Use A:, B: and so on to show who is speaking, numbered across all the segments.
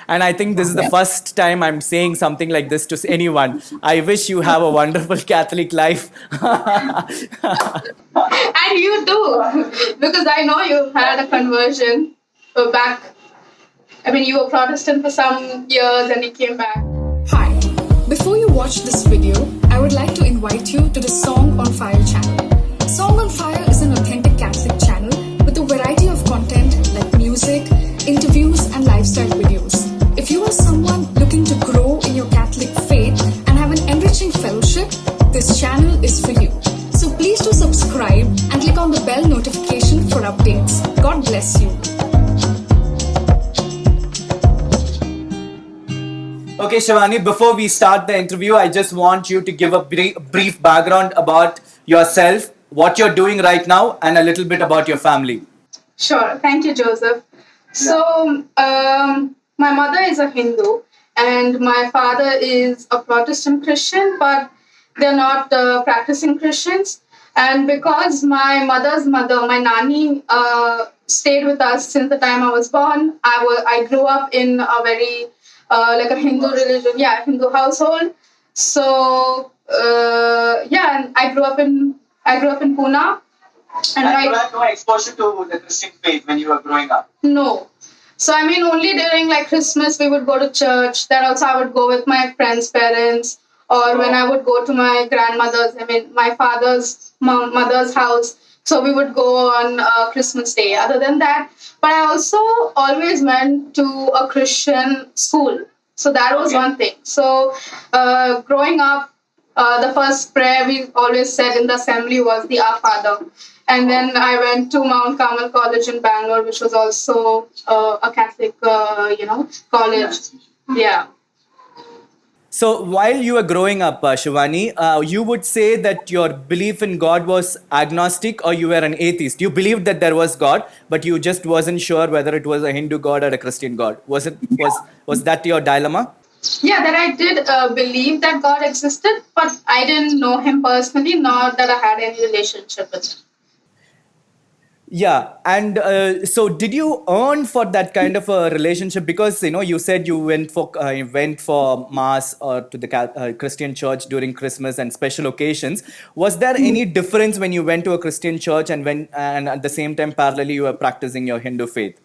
A: And I think this is the first time I'm saying something like this to anyone. I wish you have a wonderful Catholic life.
B: And you too, because I know you've had a conversion back. I mean, you were Protestant for some years and you came back.
C: Hi. Before you watch this video, I would like to invite you to the Song on Fire channel. Song on Fire is an authentic Catholic channel with a variety of content like music, interviews, and lifestyle videos. If you are someone looking to grow in your Catholic faith and have an enriching fellowship, this channel is for you. So please do subscribe and click on the bell notification for updates. God bless you.
A: Okay, Shivani, before we start the interview, I just want you to give a brief background about yourself, what you're doing right now, and a little bit about your family.
B: Sure. Thank you, Joseph. So, my mother is a Hindu and my father is a Protestant Christian, but they're not practicing Christians. And because my mother's mother, my nani, stayed with us since the time I was born, I grew up in a very like a Hindu religion, Hindu household. So and I grew up in Pune.
D: And you had no exposure to the Christian faith when you were growing up?
B: No. So I mean, only during like Christmas we would go to church. That also I would go with my friends' parents, or when I would go to my grandmother's. I mean, my father's mother's house. So we would go on Christmas Day. Other than that, but I also always went to a Christian school. So that was one thing. So growing up, the first prayer we always said in the assembly was the Our Father. And then I went to Mount Carmel College in Bangalore, which was also a Catholic, college. Yeah.
A: So while you were growing up, Shivani, you would say that your belief in God was agnostic or you were an atheist. You believed that there was God, but you just wasn't sure whether it was a Hindu God or a Christian God. Was that your dilemma?
B: Yeah, that I did believe that God existed, but I didn't know him personally, nor that I had any relationship with him.
A: Yeah, and so did you earn for that kind of a relationship? Because you said you went for mass or to the Christian church during Christmas and special occasions. Was there any difference when you went to a Christian church and at the same time parallelly you were practicing your Hindu faith?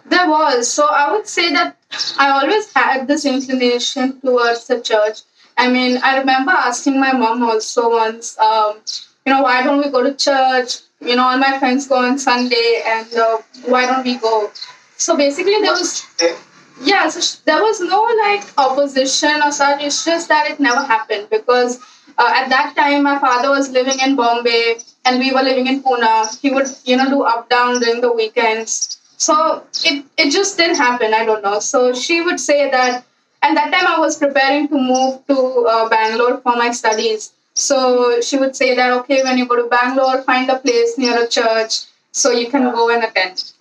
B: There was. So I would say that I always had this inclination towards the church. I mean, I remember asking my mom also once, why don't we go to church? All my friends go on Sunday, and why don't we go? So basically, there was there was no like opposition or such. It's just that it never happened because at that time my father was living in Bombay and we were living in Pune. He would do up down during the weekends. So it just didn't happen. I don't know. So she would say that, and that time I was preparing to move to Bangalore for my studies. So she would say that, okay, when you go to Bangalore, find a place near a church so you can go and attend.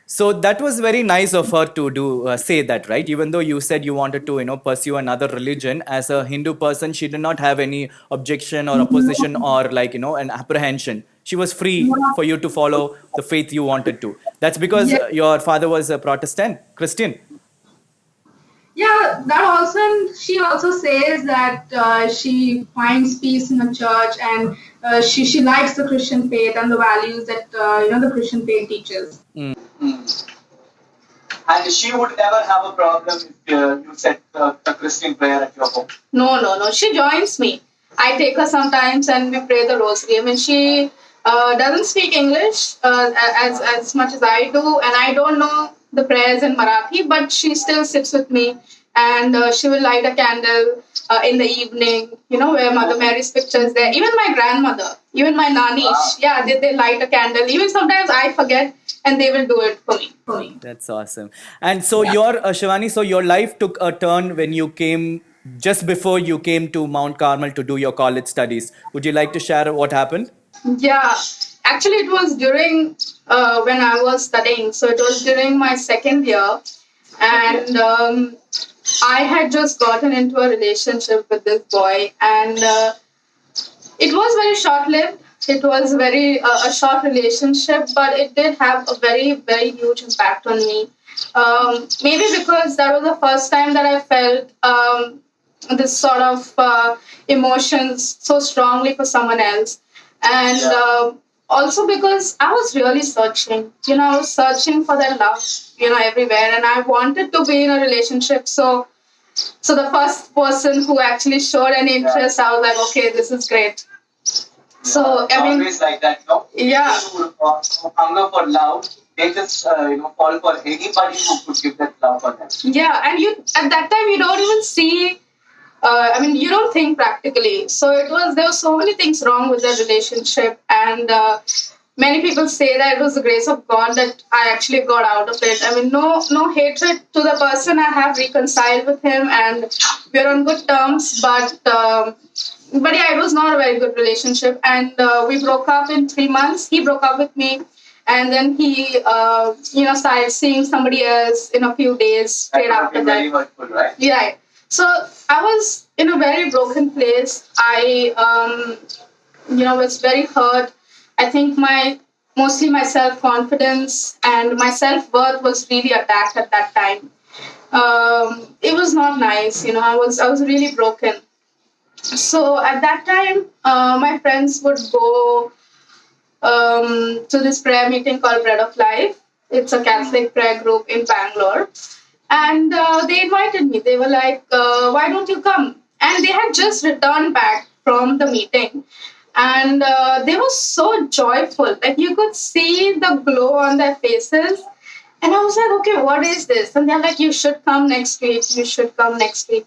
A: So that was very nice of her to do say that, right? Even though you said you wanted to, pursue another religion, as a Hindu person, she did not have any objection or opposition or an apprehension. She was free for you to follow the faith you wanted to. That's because your father was a Protestant Christian.
B: Yeah, that also, and she also says that she finds peace in the church, and she likes the Christian faith and the values that the Christian faith teaches.
D: And she would never have a problem if you said a Christian prayer at your home?
B: No. She joins me. I take her sometimes and we pray the rosary. I mean, she doesn't speak English as much as I do, and I don't know the prayers in Marathi, but she still sits with me and she will light a candle in the evening, where Mother Mary's picture is there. Even my grandmother, even my nani, they light a candle. Even sometimes I forget and they will do it for me.
A: That's awesome. And so Shivani, so your life took a turn when you came, just before you came to Mount Carmel to do your college studies. Would you like to share what happened?
B: Yeah, actually it was during when I was studying. So it was during my second year, and I had just gotten into a relationship with this boy, and it was very short-lived. It was very a short relationship, but it did have a very, very huge impact on me. Maybe because that was the first time that I felt this sort of emotions so strongly for someone else. And also because I was really searching. I was searching for that love, everywhere. And I wanted to be in a relationship. So the first person who actually showed any interest, I was like, okay, this is great. So
D: it's
B: I mean,
D: always like that,
B: yeah,
D: People who hunger for love, they just fall for anybody who could give that love for them.
B: yeah, and you at that time you don't even see. You don't think practically. So there were so many things wrong with the relationship, and many people say that it was the grace of God that I actually got out of it. I mean, no hatred to the person. I have reconciled with him, and we're on good terms. But yeah, it was not a very good relationship, and we broke up in 3 months. He broke up with me, and then he, started seeing somebody else in a few days straight
D: That would
B: after
D: be
B: that.
D: very hurtful, right?
B: Yeah. So I was in a very broken place. I, was very hurt. I think mostly my self confidence and my self worth was really attacked at that time. It was not nice. I was really broken. So at that time, my friends would go to this prayer meeting called Bread of Life. It's a Catholic prayer group in Bangalore. And they invited me. They were like, why don't you come? And they had just returned back from the meeting. And they were so joyful. Like you could see the glow on their faces. And I was like, okay, what is this? And they're like, you should come next week. You should come next week.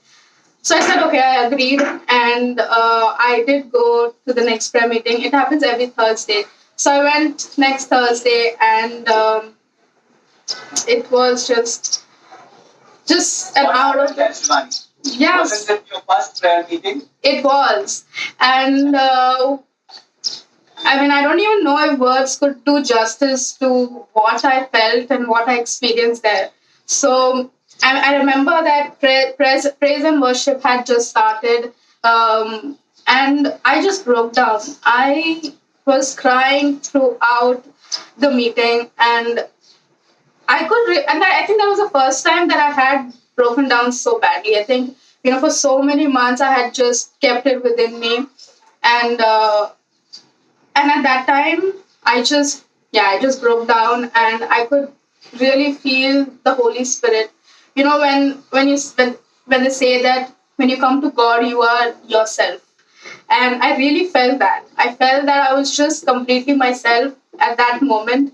B: So I said, okay, I agreed. And I did go to the next prayer meeting. It happens every Thursday. So I went next Thursday, and it was just an
D: What
B: hour
D: happened
B: of
D: there, Shivani?
B: yes,
D: Wasn't it your first prayer meeting?
B: it was. And I don't even know if words could do justice to what I felt and what I experienced there. So I remember that praise and worship had just started, and I just broke down. I was crying throughout the meeting, and I think that was the first time that I had broken down so badly. I think for so many months I had just kept it within me, and at that time I just broke down, and I could really feel the Holy Spirit. When they say that when you come to God you are yourself, and I really felt that. I felt that I was just completely myself at that moment.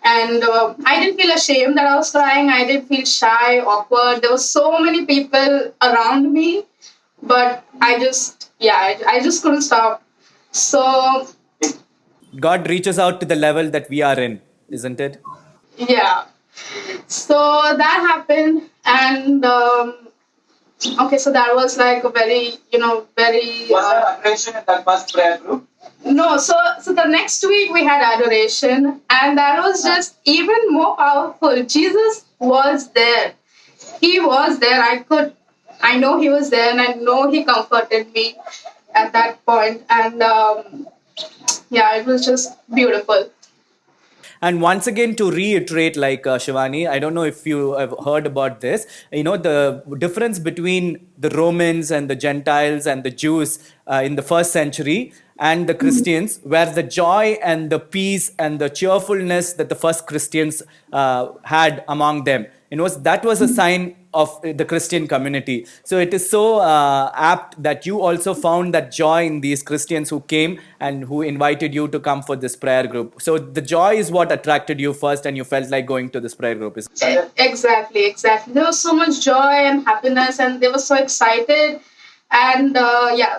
B: And I didn't feel ashamed that I was crying. I didn't feel shy, awkward. There were so many people around me, but I just couldn't stop. So,
A: God reaches out to the level that we are in, isn't it?
B: yeah. So that happened. And, okay, so that was like a very, very.
D: Was there aggression in that first prayer group?
B: No, so the next week we had adoration, and that was just even more powerful. Jesus was there. He was there. I know he was there, and I know he comforted me at that point. And it was just beautiful.
A: And once again, to reiterate, like Shivani, I don't know if you have heard about this. The difference between the Romans and the Gentiles and the Jews in the first century and the Christians, where the joy and the peace and the cheerfulness that the first Christians had among them, that was a sign of the Christian community. So it is so apt that you also found that joy in these Christians who came and who invited you to come for this prayer group. So the joy is what attracted you first, and you felt like going to this prayer group.
B: Exactly. There was so much joy and happiness, and they were so excited. And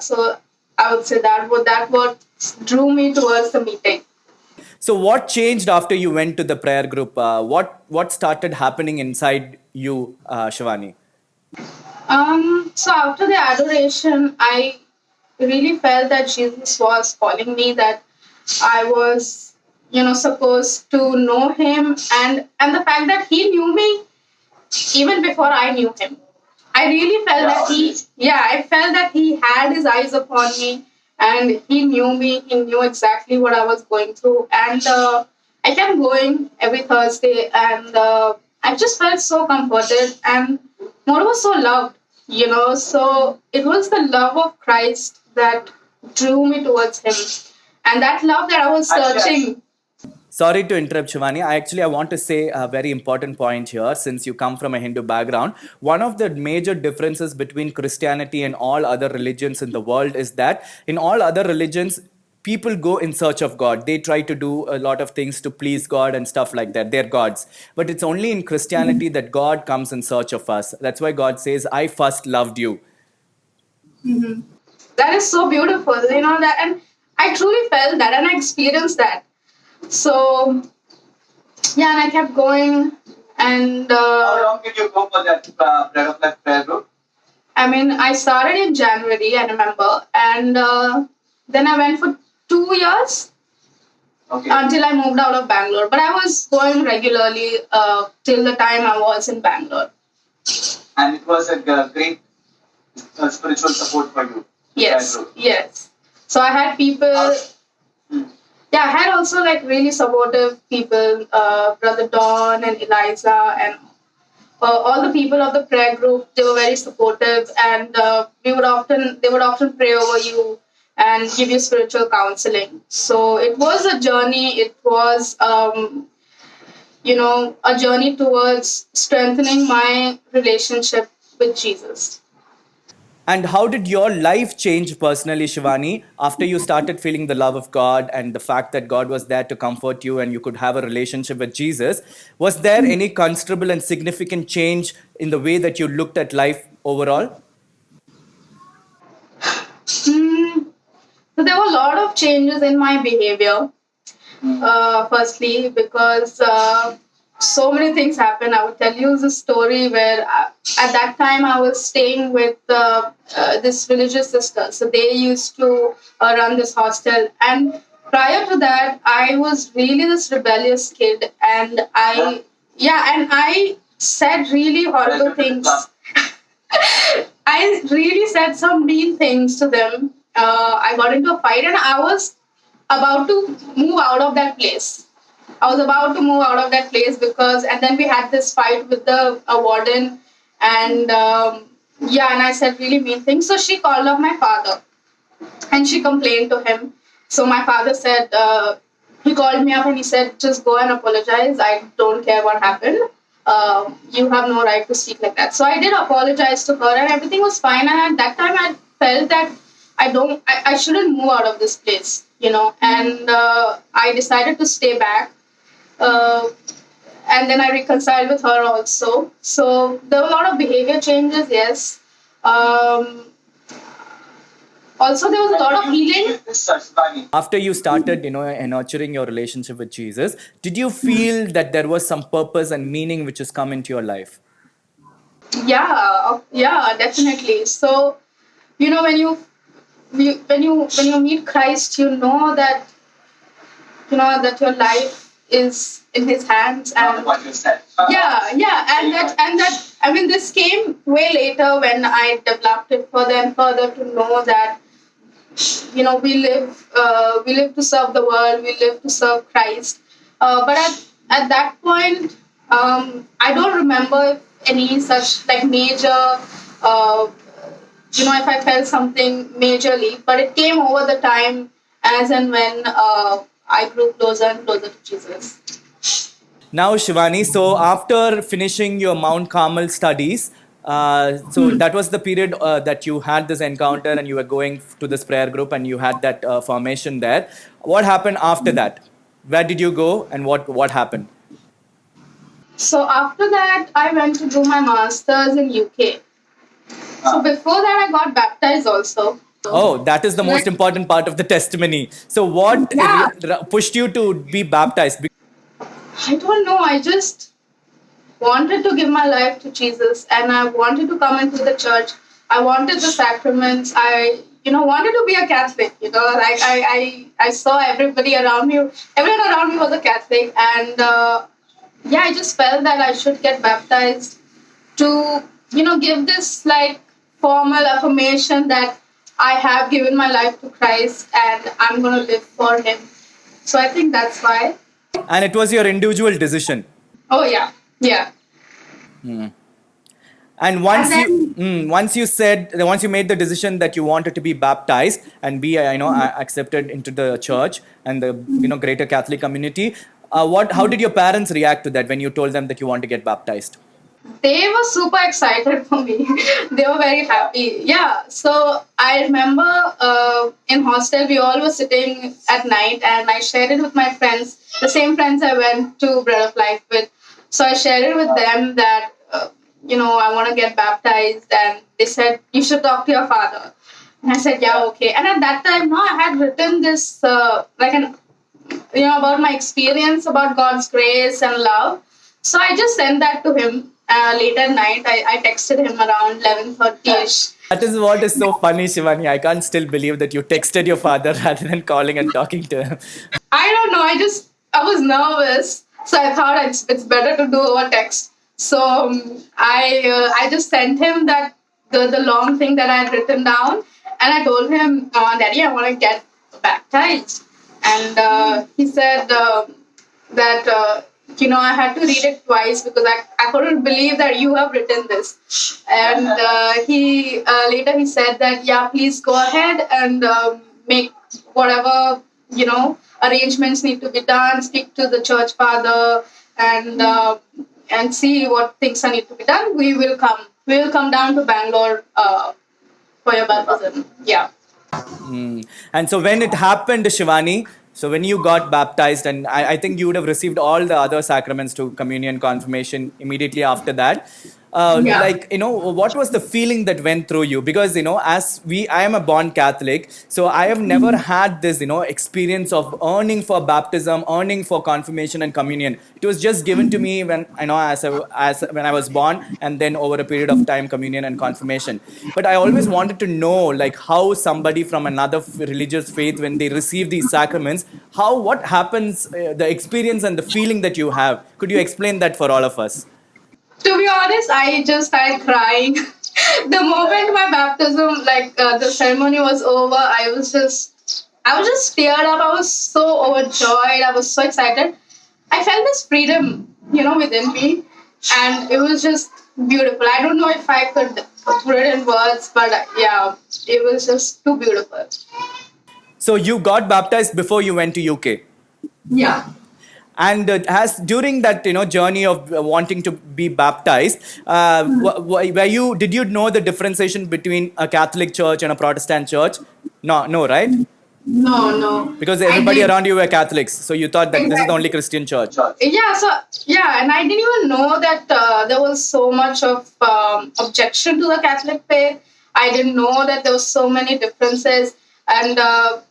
B: so I would say that what drew me towards the meeting.
A: So what changed after you went to the prayer group? What started happening inside you, Shivani?
B: So after the adoration, I really felt that Jesus was calling me, that I was, supposed to know him, and the fact that he knew me even before I knew him. I really felt I felt that he had his eyes upon me, and he knew me. He knew exactly what I was going through, and I kept going every Thursday, and I just felt so comforted and moreover so loved, So it was the love of Christ that drew me towards Him. And that love that I was searching.
A: Sorry to interrupt, Shivani. I want to say a very important point here since you come from a Hindu background. One of the major differences between Christianity and all other religions in the world is that in all other religions, people go in search of God. They try to do a lot of things to please God and stuff like that. They're gods. But it's only in Christianity that God comes in search of us. That's why God says, I first loved you.
B: That is so beautiful, that, and I truly felt that and I experienced that. So, yeah, and I kept going. And
D: how long did you go for that Bread of Life prayer group?
B: I mean, I started in January, I remember, and then I went for 2 years until I moved out of Bangalore. But I was going regularly till the time I was in Bangalore.
D: And it was a great spiritual support for you.
B: Yes, yes. So I had people. Yeah, I had also like really supportive people, Brother Don and Eliza and all the people of the prayer group. They were very supportive, and they would often pray over you and give you spiritual counseling. So it was a journey. It was a journey towards strengthening my relationship with Jesus.
A: And how did your life change personally, Shivani, after you started feeling the love of God and the fact that God was there to comfort you and you could have a relationship with Jesus? Was there any considerable and significant change in the way that you looked at life overall?
B: So there were a lot of changes in my behavior. Firstly, because so many things happened. I would tell you the story where at that time I was staying with this religious sister. So they used to run this hostel. And prior to that, I was really this rebellious kid. And I said really horrible things. I really said some mean things to them. I got into a fight and I was about to move out of that place. And then we had this fight with the warden, and and I said really mean things. So she called up my father, and she complained to him. So my father said, he called me up and he said, just go and apologize. I don't care what happened. You have no right to speak like that. So I did apologize to her, and everything was fine. And at that time, I felt that I shouldn't move out of this place, and I decided to stay back. And then I reconciled with her also. So there were a lot of behavior changes, yes. Also, there was a lot of healing.
A: After you started, nurturing your relationship with Jesus, did you feel that there was some purpose and meaning which has come into your life?
B: Yeah, definitely. So, when you meet Christ, you know that your life is in His hands, and
D: what you said.
B: This came way later when I developed it further and further to know that we live to serve the world, we live to serve Christ. But at that point, I don't remember any such like major. If I felt something majorly, but it came over the time as and when I grew closer and closer to Jesus.
A: Now, Shivani, so after finishing your Mount Carmel studies, that was the period that you had this encounter and you were going to this prayer group and you had that formation there. What happened after that? Where did you go and what happened?
B: So after that, I went to do my master's in UK. So before that, I got baptized also.
A: Oh, that is the most important part of the testimony. So what pushed you to be baptized?
B: I don't know. I just wanted to give my life to Jesus, and I wanted to come into the church. I wanted the sacraments. I wanted to be a Catholic. I saw everybody around me. Everyone around me was a Catholic, and I just felt that I should get baptized to give this like formal affirmation that I have given my life to Christ and I'm going to live for Him. So I think that's why.
A: And it was your individual decision.
B: Oh, yeah.
A: And
B: And then
A: once you made the decision that you wanted to be baptized and be, accepted into the church and the, greater Catholic community, how did your parents react to that when you told them that you want to get baptized?
B: they were super excited for me. They were very happy. Yeah. So I remember in hostel we all were sitting at night, and I shared it with my friends, the same friends I went to Bread of Life with. So I shared it with them that I want to get baptized, and they said you should talk to your father. And I said, yeah, okay. And at that time, no, I had written this about my experience about God's grace and love. So I just sent that to him late at night. I texted him around 11:30ish.
A: That is what is so funny, Shivani. I can't still believe that you texted your father rather than calling and talking to him.
B: I don't know. I was nervous, so I thought it's better to do over text. So I just sent him that the long thing that I had written down, and I told him, Daddy, I want to get baptized. And he said that I had to read it twice because I couldn't believe that you have written this. And he later he said that, yeah, please go ahead and make whatever arrangements need to be done. Speak to the church father and see what things need to be done. We will come. We will come down to Bangalore for your baptism. Yeah.
A: And so when it happened, Shivani, so when you got baptized, and I think you would have received all the other sacraments to communion, confirmation immediately after that.
B: Yeah.
A: What was the feeling that went through you? Because, I am a born Catholic, so I have never had this, experience of earning for baptism, earning for confirmation and communion. It was just given to me when, as when I was born, and then over a period of time, communion and confirmation. But I always wanted to know, like, how somebody from another religious faith, when they receive these sacraments, what happens, the experience and the feeling that you have. Could you explain that for all of us?
B: To be honest, I just started crying. The moment my baptism, the ceremony was over, I was just teared up. I was so overjoyed. I was so excited. I felt this freedom, within me, and it was just beautiful. I don't know if I could put it in words, but yeah, it was just too beautiful.
A: So you got baptized before you went to UK.
B: Yeah.
A: And as during that journey of wanting to be baptized, did you know the differentiation between a Catholic church and a Protestant church? No, right?
B: No, no.
A: Because
B: I
A: everybody
B: did.
A: around you were Catholics, so you thought that this is the
B: Exactly.
A: only Christian church.
B: Yeah, so yeah, and I didn't even know that there was so much of objection to the Catholic faith. I didn't know that there was so many differences, and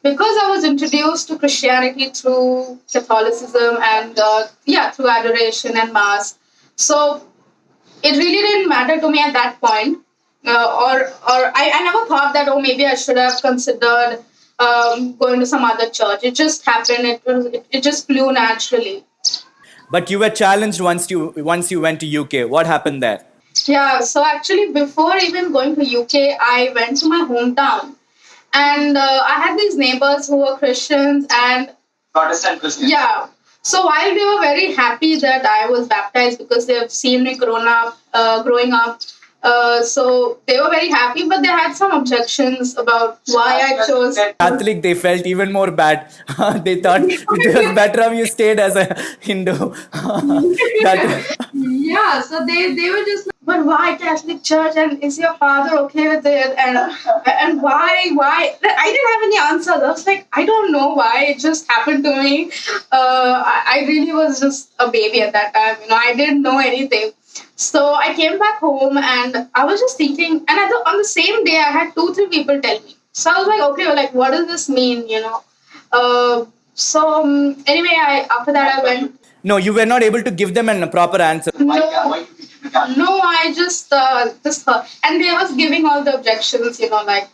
B: because I was introduced to Christianity through Catholicism and through adoration and mass, so it really didn't matter to me at that point. I never thought that maybe I should have considered going to some other church. It just happened. It just flew naturally.
A: But you were challenged once you went to UK. What happened there?
B: Yeah, so actually, before even going to UK, I went to my hometown, and I had these neighbors who were Christians, and
D: Protestant Christian.
B: yeah. So while they were very happy that I was baptized because they have seen me growing up, so they were very happy, but they had some objections about why I chose.
A: Catholic, they felt even more bad. They thought it was better if you stayed as a Hindu.
B: Yeah, so they were just like, but why Catholic Church, and is your father okay with it, and why? I didn't have any answers. I was like, I don't know why, it just happened to me. I really was just a baby at that time. I didn't know anything. So I came back home and I was just thinking, and on the same day I had 2-3 people tell me. So I was like, okay, like what does this mean? Anyway, after that I went.
A: No, you were not able to give them a proper answer.
D: Why
B: No,
D: you teaching the Catholic?
B: no, I just heard, and they was giving all the objections, like,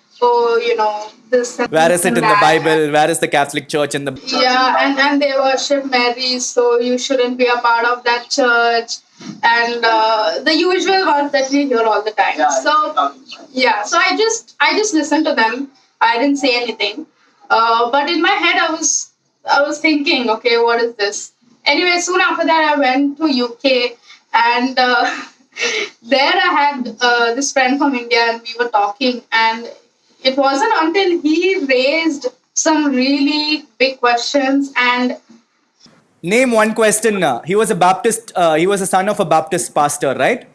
B: this. And
A: Where
B: this
A: is it
B: and
A: in the
B: that.
A: Bible? Where is the Catholic Church in the?
B: Yeah, and they worship Mary, so you shouldn't be a part of that church, and the usual ones that we hear all the time.
D: Yeah,
B: So yeah, so I just listened to them. I didn't say anything, but in my head I was thinking, okay, what is this? Anyway, soon after that I went to UK, and There I had this friend from India, and we were talking, and it wasn't until he raised some really big questions. And
A: Name one question. He was a Baptist. He was a son of a Baptist pastor, right?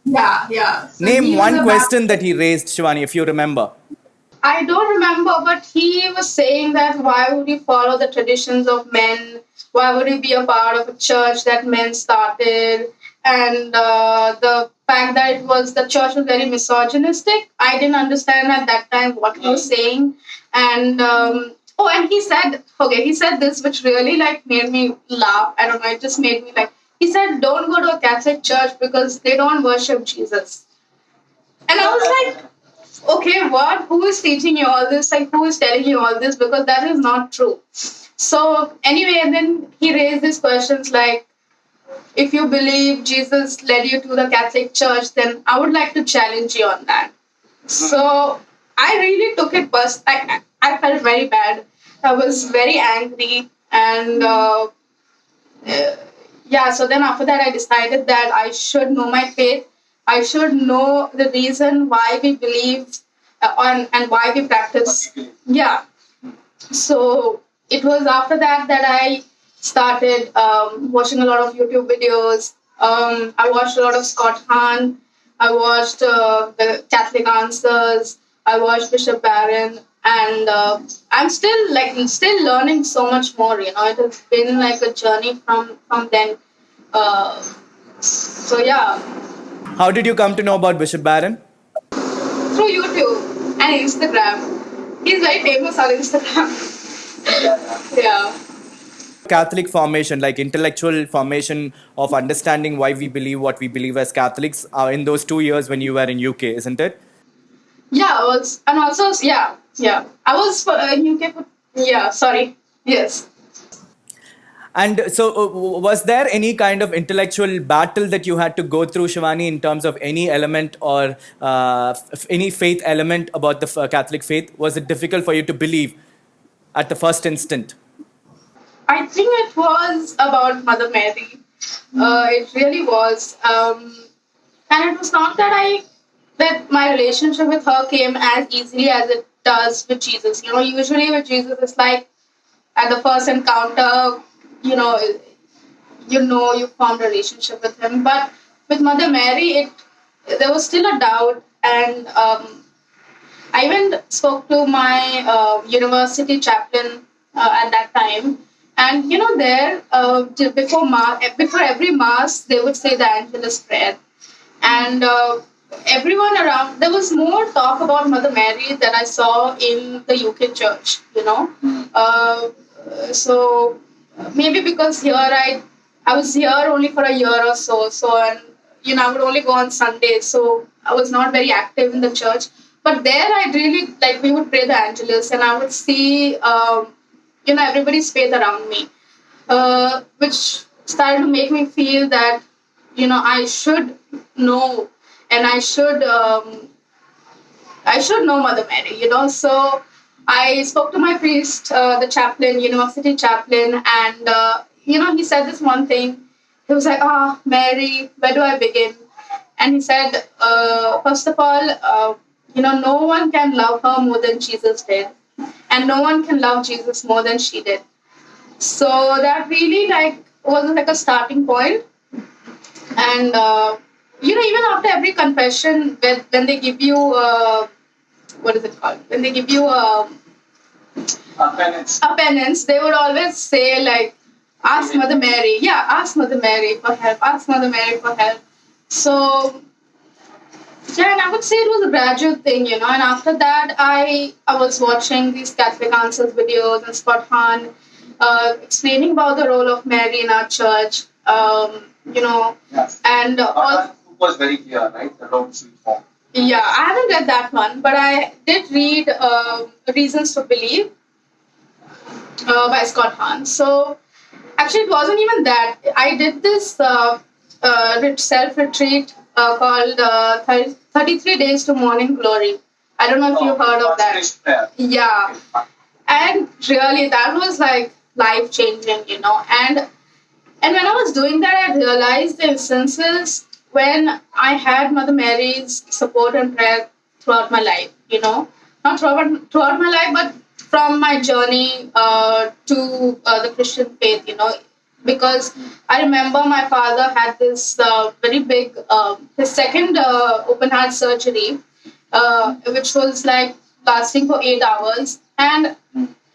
B: yeah, so
A: Name
B: he was
A: one
B: a
A: question that he raised, Shivani, if you remember.
B: I don't remember, but he was saying that why would he follow the traditions of men? Why would he be a part of a church that men started? And the fact that it was the church was very misogynistic. I didn't understand at that time what he was saying. And and he said this, which really like made me laugh. I don't know, it just made me like. He said, "Don't go to a Catholic church because they don't worship Jesus." And I was like, okay, what? Who is teaching you all this? Like, who is telling you all this? Because that is not true. So, anyway, and then he raised these questions like, if you believe Jesus led you to the Catholic Church, then I would like to challenge you on that. So, I really took it I felt very bad. I was very angry. And yeah, so then after that, I decided that I should know my faith. I should know the reason why we believe on and why we practice. Yeah. So it was after that that I started watching a lot of YouTube videos. I watched a lot of Scott Hahn. I watched the Catholic Answers. I watched Bishop Barron, and I'm still learning so much more. You know, it has been like a journey from then. Uh, so yeah,
A: How did you come to know about Bishop Barron?
B: through YouTube and Instagram. He's very famous on Instagram. Yeah.
A: Catholic formation, like intellectual formation of understanding why we believe what we believe as Catholics, in those 2 years when you were in UK, isn't it?
B: Yeah, and also, yeah. I was in UK for, yeah, sorry. Yes.
A: And so, was there any kind of intellectual battle that you had to go through, Shivani, in terms of any element or any faith element about the Catholic faith? Was it difficult for you to believe at the first instant?
B: I think it was about Mother Mary. It really was. And it was not that my relationship with her came as easily as it does with Jesus. You know, usually with Jesus, it's like at the first encounter, you know, you formed a relationship with him. But with Mother Mary, there was still a doubt, and I even spoke to my university chaplain at that time, and you know, there before every mass, they would say the Angelus prayer, and everyone around. There was more talk about Mother Mary that I saw in the UK church. You know, so maybe because here I was here only for a year or so, and you know, I would only go on Sundays, so I was not very active in the church. But there, I really like we would pray the Angelus, and I would see, you know, everybody's faith around me, which started to make me feel that, you know, I should know, and I should know Mother Mary, you know. So I spoke to my priest, the chaplain, university chaplain, and you know, he said this one thing. He was like, "Ah, Mary, where do I begin?" And he said, first of all, you know, no one can love her more than Jesus did, and no one can love Jesus more than she did. So that really like was like a starting point. And you know, even after every confession, when they give you what is it called? When they give you a penance, they would always say like, "Ask Mother Mary." Yeah, ask Mother Mary for help. Ask Mother Mary for help. So yeah, and I would say it was a gradual thing, you know. And after that, I was watching these Catholic Answers videos and Scott Hahn explaining about the role of Mary in our church. You know,
D: Yes.
B: and all.
D: Book was very clear, right? The road to reform.
B: Yeah, I haven't read that one, but I did read Reasons to Believe by Scott Hahn. So actually, it wasn't even that. I did this self-retreat called 33 Days to Morning Glory. I don't know if you've heard of that.
D: Prayer.
B: Yeah. And really, that was like life-changing, you know. And when I was doing that, I realized the instances when I had Mother Mary's support and prayer throughout my life, not throughout my life, but from my journey to the Christian faith, because I remember my father had this very big, his second open heart surgery, which was like lasting for 8 hours. And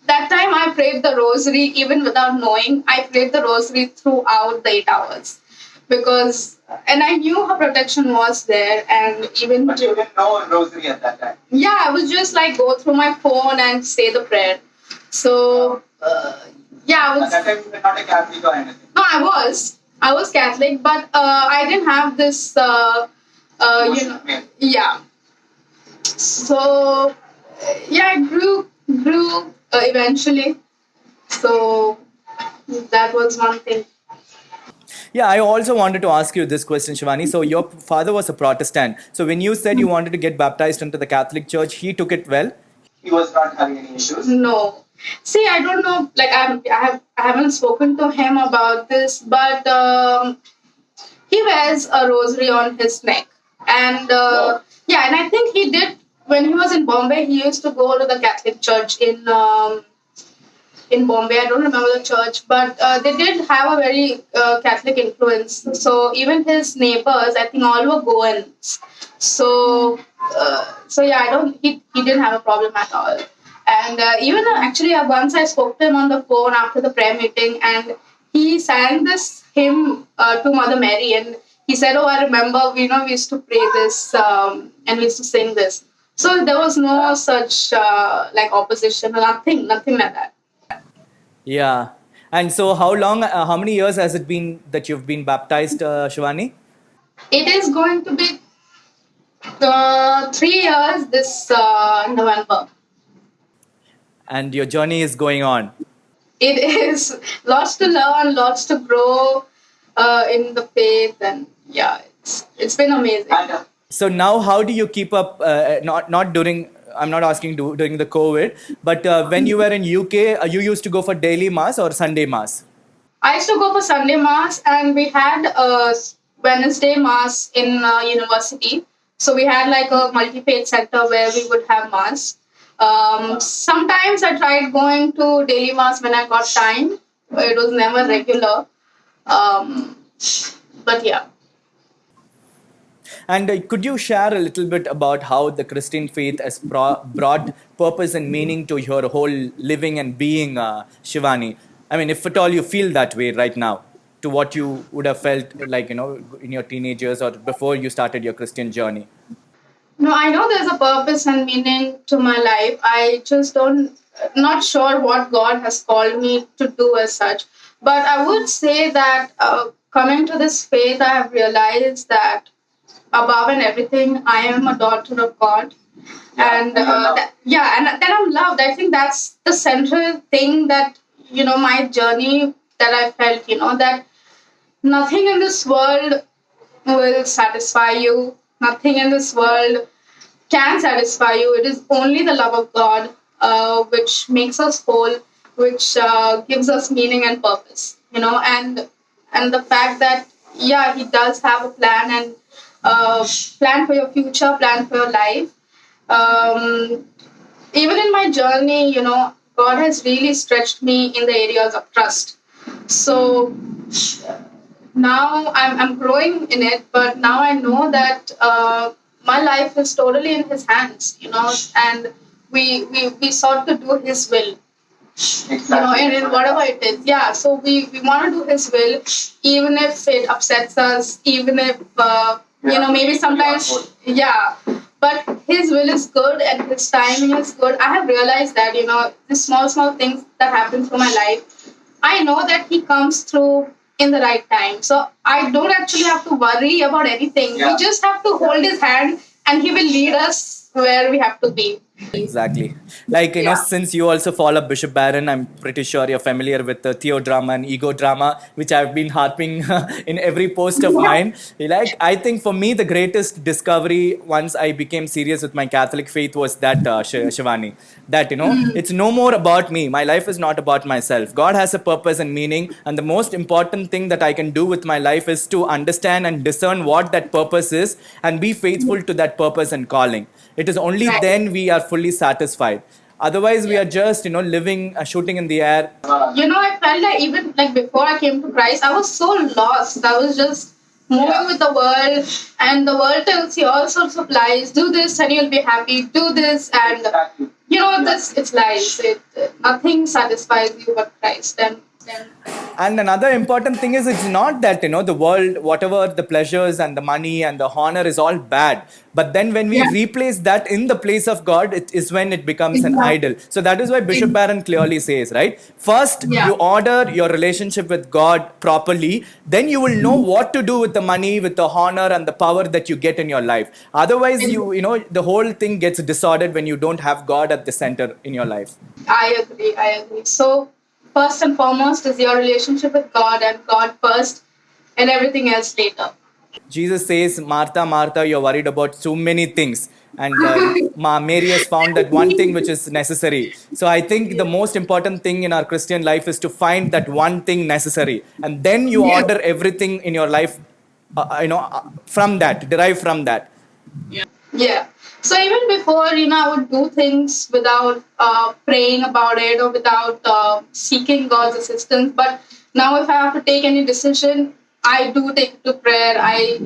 B: that time I prayed the rosary even without knowing. I prayed the rosary throughout the 8 hours because, and I knew her protection was there. And even,
D: But you didn't know rosary at that time.
B: yeah, I was just like go through my phone and say the prayer. So, yeah, I
D: At
B: was.
D: that time, you were not a Catholic or anything.
B: No, I was Catholic, but I didn't have this,
D: Emotional pain.
B: yeah. So, yeah, I grew eventually. So that was one thing.
A: Yeah, I also wanted to ask you this question, Shivani. So your father was a Protestant. So when you said you wanted to get baptized into the Catholic Church, he took it well.
D: He was not having any issues.
B: No, see, I don't know. Like I haven't spoken to him about this, but he wears a rosary on his neck, and yeah, and I think he did when he was in Bombay. He used to go to the Catholic Church in Bombay. I don't remember the church, but they did have a very Catholic influence. So even his neighbors, I think, all were Goans. So yeah, I don't. He didn't have a problem at all. And even actually, once I spoke to him on the phone after the prayer meeting, and he sang this hymn to Mother Mary, and he said, "Oh, I remember. We used to pray this, and we used to sing this." So there was no such like opposition, nothing like that.
A: Yeah. And so how many years has it been that you've been baptized, Shivani?
B: It is going to be 3 years this November.
A: And your journey is going on.
B: It is lots to learn, lots to grow in the faith, and yeah, it's been amazing.
D: And
A: So now, how do you keep up? Not during. I'm not asking during the COVID, but when you were in UK, you used to go for daily mass or Sunday mass.
B: I used to go for Sunday mass, and we had a Wednesday mass in university. So we had like a multi-faith center where we would have mass. Sometimes I tried going to daily mass when I got time. It was never regular. But yeah.
A: And could you share a little bit about how the Christian faith has brought purpose and meaning to your whole living and being, Shivani? I mean, if at all you feel that way right now, to what you would have felt like, in your teenage years or before you started your Christian journey.
B: No, I know there's a purpose and meaning to my life. I just not sure what God has called me to do as such. But I would say that coming to this faith, I have realized that above and everything, I am a daughter of God. And and then I'm loved. I think that's the central thing that, my journey that I felt, that nothing in this world will satisfy you. Nothing in this world can satisfy you. It is only the love of God which makes us whole, which gives us meaning and purpose. And the fact that He does have a plan and plan for your future, plan for your life. Even in my journey, God has really stretched me in the areas of trust. So now I'm growing in it, but now I know that my life is totally in His hands, and we sought to do His will,
D: exactly.
B: and in whatever it is. Yeah, so we want to do His will, even if it upsets us, even if, maybe sometimes, yeah. But His will is good and His timing is good. I have realized that, the small things that happen through my life, I know that He comes through in the right time. So I don't actually have to worry about anything.
D: Yeah.
B: We just have to hold His hand and He will lead us where we have to be.
A: Exactly. Like,
B: Yeah.
A: since you also follow Bishop Barron, I'm pretty sure you're familiar with the Theo drama and ego drama, which I've been harping in every post of mine. Like, I think for me, the greatest discovery once I became serious with my Catholic faith was that, Shivani, that, it's no more about me. My life is not about myself. God has a purpose and meaning. And the most important thing that I can do with my life is to understand and discern what that purpose is and be faithful to that purpose and calling. It is only
B: Right.
A: then we are fully satisfied. Otherwise, we
B: Yeah.
A: are just, living, shooting in the air.
B: I felt that even like before I came to Christ, I was so lost. I was just moving with the world, and the world tells you all sorts of lies. Do this and you'll be happy. Do this, and
D: Exactly.
B: this it's lies. Nothing satisfies you but Christ. And
A: And another important thing is it's not that, the world, whatever the pleasures and the money and the honor is all bad. But then when we
B: yeah,
A: replace that in the place of God, it is when it becomes an idol.
B: exactly.
A: So that is why Bishop Barron clearly says, right? First,
B: Yeah.
A: you order your relationship with God properly, then you will know what to do with the money, with the honor and the power that you get in your life. Otherwise, the whole thing gets disordered when you don't have God at the center in your life.
B: I agree. I agree. So first and foremost is your relationship with God, and God first, and everything else later.
A: Jesus says, Martha, Martha, you're worried about so many things. And Mary has found that one thing which is necessary. So I think the most important thing in our Christian life is to find that one thing necessary. And then you
B: Yeah.
A: order everything in your life, from that, derive from that.
B: Yeah. So even before, I would do things without praying about it or without seeking God's assistance. But now, if I have to take any decision, I do take it to prayer. I,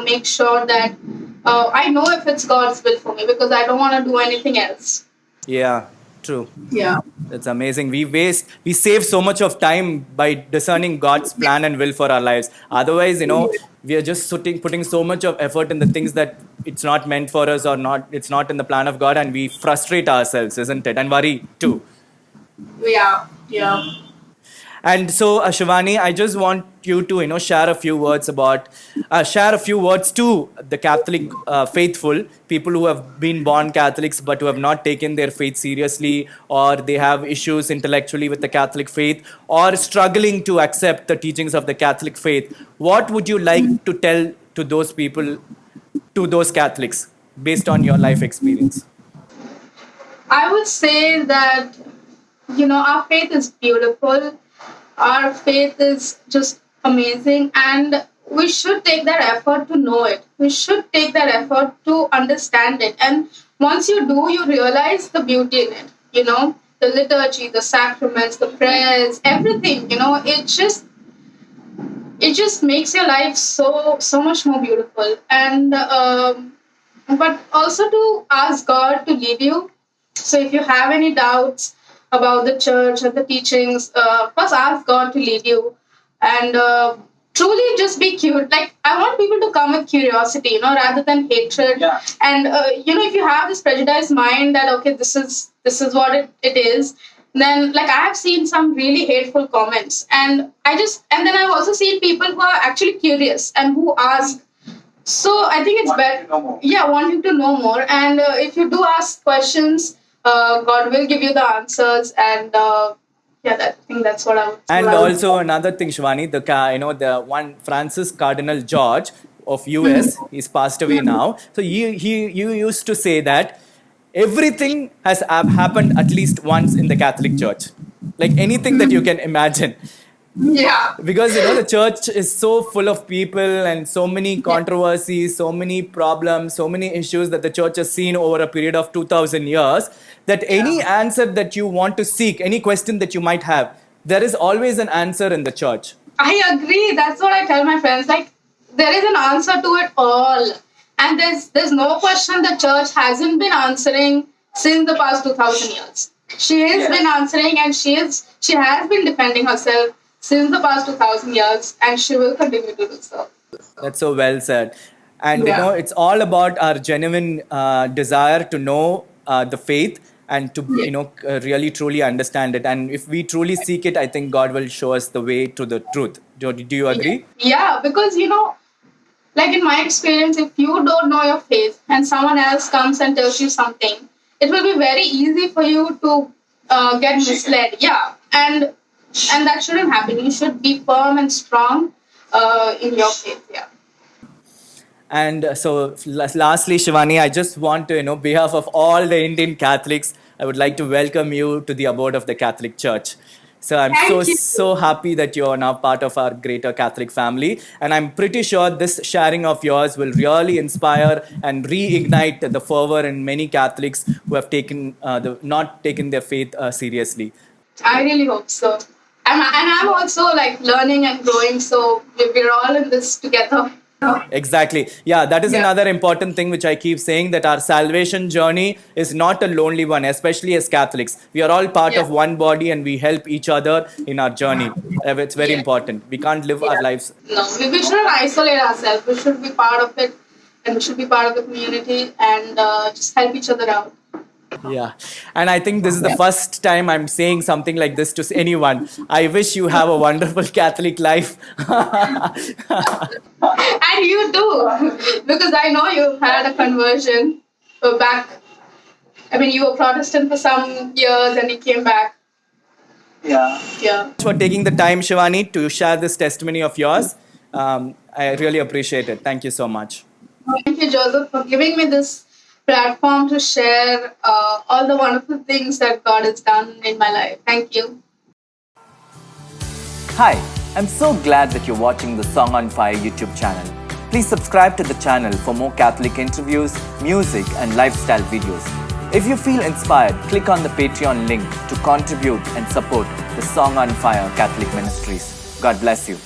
B: make sure that I know if it's God's will for me because I don't want to do anything else.
A: Yeah, true.
B: Yeah.
A: That's amazing. We save so much of time by discerning God's plan and will for our lives. Otherwise, we are just putting so much of effort in the things that it's not meant for us or not, it's not in the plan of God, and we frustrate ourselves, isn't it? And worry too.
B: Yeah. Yeah.
A: And so, Shivani, I just want you to, share a few words to the Catholic faithful, people who have been born Catholics but who have not taken their faith seriously, or they have issues intellectually with the Catholic faith, or struggling to accept the teachings of the Catholic faith. What would you like to tell to those people, to those Catholics, based on your life experience?
B: I would say that, our faith is beautiful. Our faith is just amazing, and we should take that effort to know it. We should take that effort to understand it. And once you do, you realize the beauty in it. The liturgy, the sacraments, the prayers, everything. It just makes your life so much more beautiful. And but also to ask God to lead you. So if you have any doubts about the church and the teachings, first ask God to lead you, and truly just be curious. Like, I want people to come with curiosity, rather than hatred.
D: Yeah.
B: And if you have this prejudiced mind that okay, this is what it is, then like I have seen some really hateful comments, and then I've also seen people who are actually curious and who ask. So I think it's
D: Wanting
B: better.
D: to know more.
B: Yeah, wanting to know more. And if you do ask questions, God will give you the answers. And I think that's what I would.
A: And also another thing, Shivani, the one Francis Cardinal George of US, he's passed away now. So you used to say that everything has happened at least once in the Catholic Church, like anything that you can imagine.
B: Yeah.
A: Because the church is so full of people and so many controversies, so many problems, so many issues that the church has seen over a period of 2000 years, that any answer that you want to seek, any question that you might have, there is always an answer in the church.
B: I agree. That's what I tell my friends. Like, there is an answer to it all, and there's no question the church hasn't been answering since the past 2,000 years. She has been answering, and she has been defending herself since the past 2,000 years, and she will continue to do so.
A: That's so well said. And
B: Yeah.
A: it's all about our genuine desire to know the faith and to really truly understand it. And if we truly seek it, I think God will show us the way to the truth. Do you agree?
B: Yeah, because like in my experience, if you don't know your faith and someone else comes and tells you something, it will be very easy for you to get misled. Yeah, and that shouldn't happen. You should be firm and strong in your faith. Yeah.
A: And lastly, Shivani, I just want to, behalf of all the Indian Catholics, I would like to welcome you to the abode of the Catholic Church. So I'm
B: Thank you.
A: so happy that you are now part of our greater Catholic family. And I'm pretty sure this sharing of yours will really inspire and reignite the fervor in many Catholics who have not taken their faith seriously.
B: I really hope so. And I'm also like learning and growing, so we're all in this together.
A: Exactly. Yeah, that is
B: Yeah.
A: another important thing which I keep saying, that our salvation journey is not a lonely one, especially as Catholics. We are all part
B: Yeah.
A: of one body and we help each other in our journey. It's very
B: Yeah.
A: important. We can't live our lives.
B: No, we shouldn't isolate ourselves. We should be part of it, and we should be part of the community and just help each other out.
A: Yeah. And I think this is the first time I'm saying something like this to anyone. I wish you have a wonderful Catholic life.
B: And you too, because I know you've had a conversion back. I mean, you were Protestant for some years and you came back.
D: Yeah.
B: Yeah.
A: For taking the time, Shivani, to share this testimony of yours. I really appreciate it. Thank you so much.
B: Thank you, Joseph, for giving me this platform to share all the wonderful things that God has done in my life. Thank you.
A: Hi, I'm so glad that you're watching the Song on Fire YouTube channel. Please subscribe to the channel for more Catholic interviews, music, and lifestyle videos. If you feel inspired, click on the Patreon link to contribute and support the Song on Fire Catholic Ministries. God bless you.